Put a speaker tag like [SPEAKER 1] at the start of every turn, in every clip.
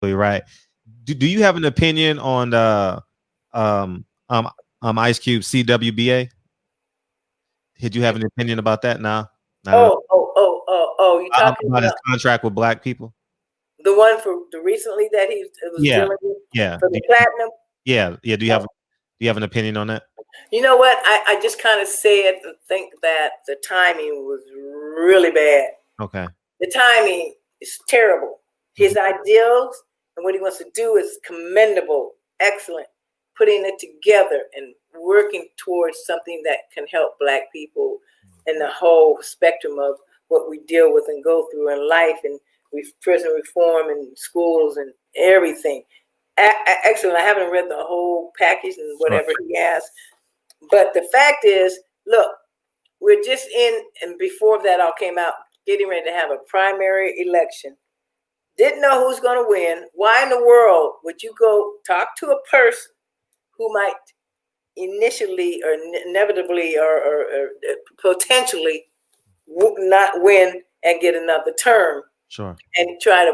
[SPEAKER 1] right. Do you have an opinion on um um Ice Cube CWBA? Did you have an opinion about that? Now, not at all.
[SPEAKER 2] You talking
[SPEAKER 1] About his
[SPEAKER 2] about
[SPEAKER 1] contract with black people.
[SPEAKER 2] the one for the recently that he was
[SPEAKER 1] Yeah,
[SPEAKER 2] dealing with
[SPEAKER 1] yeah,
[SPEAKER 2] for the platinum?
[SPEAKER 1] yeah, yeah. Do you have an opinion on that?
[SPEAKER 2] You know what? I just kind of said and think that the timing was really bad.
[SPEAKER 1] Okay.
[SPEAKER 2] The timing is terrible.
[SPEAKER 1] Mhm.
[SPEAKER 2] His ideals and what he wants to do is commendable, excellent. Putting it together and working towards something that can help Black people in the whole spectrum of what we deal with and go through in life and prison reform and schools and everything. Excellent. I haven't read the whole package and
[SPEAKER 1] Sure.
[SPEAKER 2] whatever he has, but the fact is, look, we're just in, and before that all came out, getting ready to have a primary election. Didn't know who's going to win. Why in the world would you go talk to a person who might initially or inevitably or potentially not win and get another term
[SPEAKER 1] Sure.
[SPEAKER 2] and try to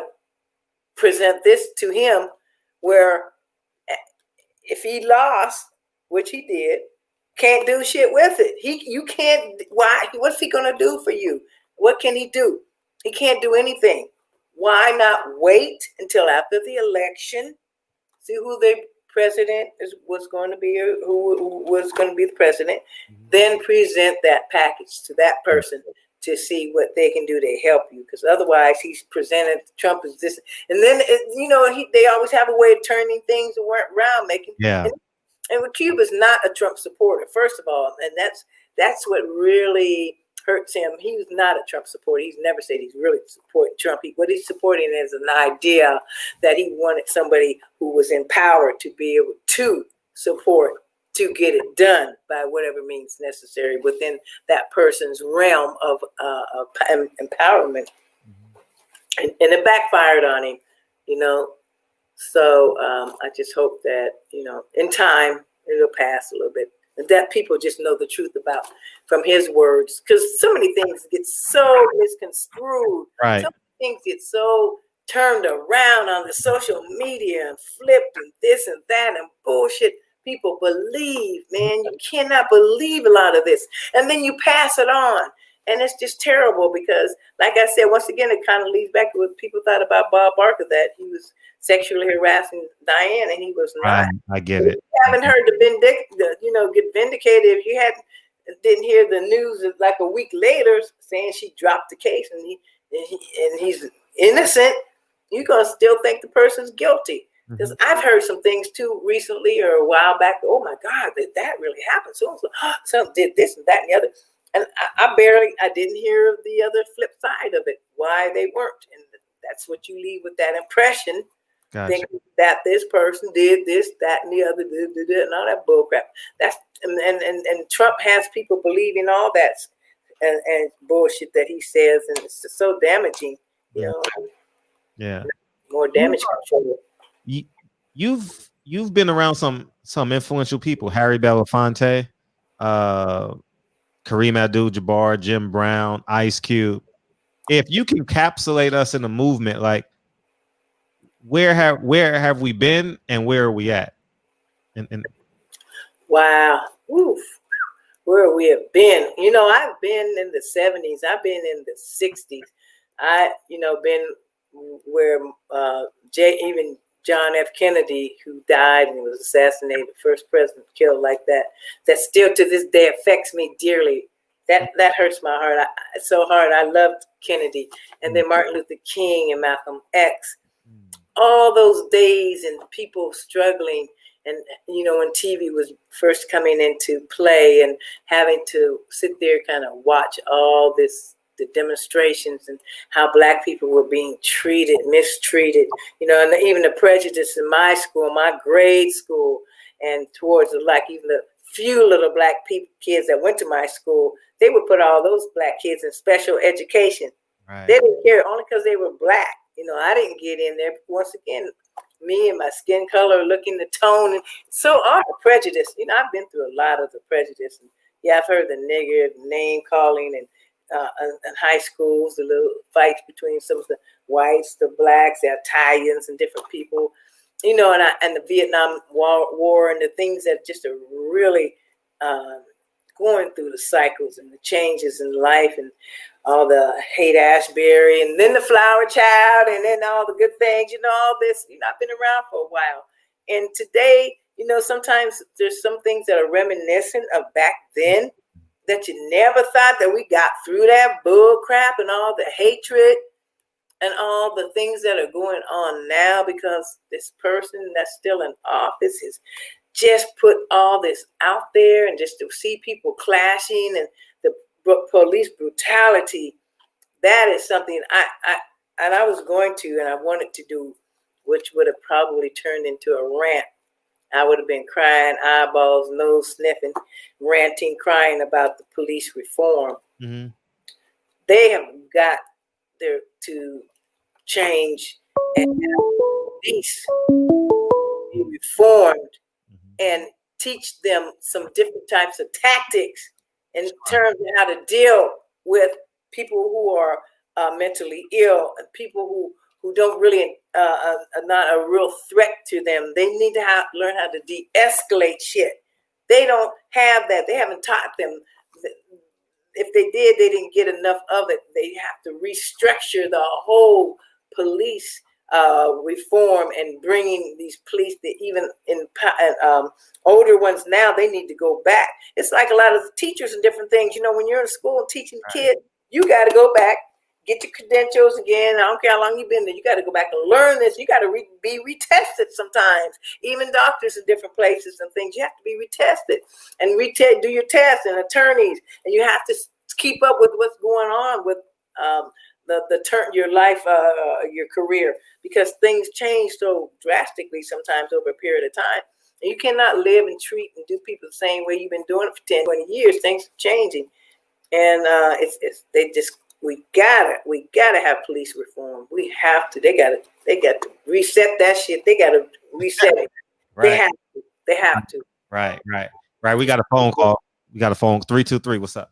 [SPEAKER 2] present this to him where if he lost, which he did, can't do shit with it. You can't. Why? What's he gonna do for you? What can he do? He can't do anything. Why not wait until after the election? See who the president was going to be, who was going to be the president. Then present that package to that person to see what they can do to help you. Because otherwise, he's presented Trump as this, and then they always have a way of turning things around, making.
[SPEAKER 1] Yeah.
[SPEAKER 2] And Cuba's not a Trump supporter, first of all, and that's what really hurts him. He was not a Trump supporter. He's never said he's really supporting Trump. What he's supporting is an idea that he wanted somebody who was in power to be able to support, to get it done by whatever means necessary within that person's realm of empowerment. And it backfired on him, you know. So I just hope that, in time, it'll pass a little bit. And that people just know the truth about from his words. Because so many things get so misconstrued.
[SPEAKER 1] Right.
[SPEAKER 2] So many things get so turned around on the social media and flipped and this and that and bullshit. People believe, man. You cannot believe a lot of this. And then you pass it on. And it's just terrible because, like I said, once again, it kind of leads back to what people thought about Bob Barker, that he was sexually harassing Diane, and he was not.
[SPEAKER 1] I get it.
[SPEAKER 2] You haven't heard get vindicated if you didn't hear the news like a week later saying she dropped the case and he's innocent. You're gonna still think the person's guilty. Because I've heard some things too recently or a while back. Oh my God, that really happened. So some did this and that and the other. And I didn't hear the other flip side of it, why they weren't. And that's what you leave with, that impression,
[SPEAKER 1] Gotcha.
[SPEAKER 2] thinking that this person did this, that, and the other, and all that bullcrap. That's and Trump has people believing all that and bullshit that he says, and it's just so damaging,
[SPEAKER 1] Yeah.
[SPEAKER 2] more damage control.
[SPEAKER 1] You've been around some influential people, Harry Belafonte, Kareem Abdul-Jabbar, Jim Brown, Ice Cube. If you can encapsulate us in a movement, like where have we been and where are we at? And
[SPEAKER 2] wow, oof, where we have been. I've been in the 70s. I've been in the 60s. Been where even John F. Kennedy, who died and was assassinated, the first president killed like that still to this day affects me dearly. That hurts my heart. So hard. I loved Kennedy. And then Martin Luther King and Malcolm X. All those days and people struggling. And, when TV was first coming into play and having to sit there kind of watch all this, the demonstrations and how Black people were being mistreated, and even the prejudice in my school, my grade school, and towards even the few little Black kids that went to my school, they would put all those Black kids in special education. Right. They didn't care, only because they were Black. I didn't get in there. Once again, me and my skin color, looking the tone, and so all the prejudice. I've been through a lot of the prejudice. And, yeah, I've heard the nigger name calling and in high schools, the little fights between some of the whites, the blacks, the Italians, and different people, you know, and the Vietnam War and the things that just are really going through the cycles and the changes in life and all the Haight Ashbury and then the Flower Child and then all the good things, you know, all this, you know, I've been around for a while. And today, you know, sometimes there's some things that are reminiscent of back then that you never thought that we got through that bull crap and all the hatred and all the things that are going on now because this person that's still in office has just put all this out there, and just to see people clashing and the police brutality, that is something I was going to, and I wanted to do, which would have probably turned into a rant. I would have been crying, eyeballs, nose sniffing, ranting, crying about the police reform.
[SPEAKER 1] Mm-hmm.
[SPEAKER 2] They have got there to change and have police be reformed and teach them some different types of tactics in terms of how to deal with people who are mentally ill and people who don't really are not a real threat to them. They need to learn how to de-escalate shit. They don't have that. They haven't taught them. If they did, they didn't get enough of it. They have to restructure the whole police reform and bringing these police that even in older ones now, they need to go back. It's like a lot of the teachers and different things. You know, when you're in school and teaching kids, you got to go back, get your credentials again. I don't care how long you've been there. You got to go back and learn this. You got to be retested sometimes. Even doctors in different places and things, you have to be retested and do your tests, and attorneys, and you have to keep up with what's going on with your life, your career, because things change so drastically sometimes over a period of time. And you cannot live and treat and do people the same way you've been doing it for 10, 20 years. Things are changing. And we gotta have police reform. We have to. They got to reset that shit. They got to reset it.
[SPEAKER 1] Right.
[SPEAKER 2] They have to.
[SPEAKER 1] Right. We got a phone call. We got a phone. 323. What's up?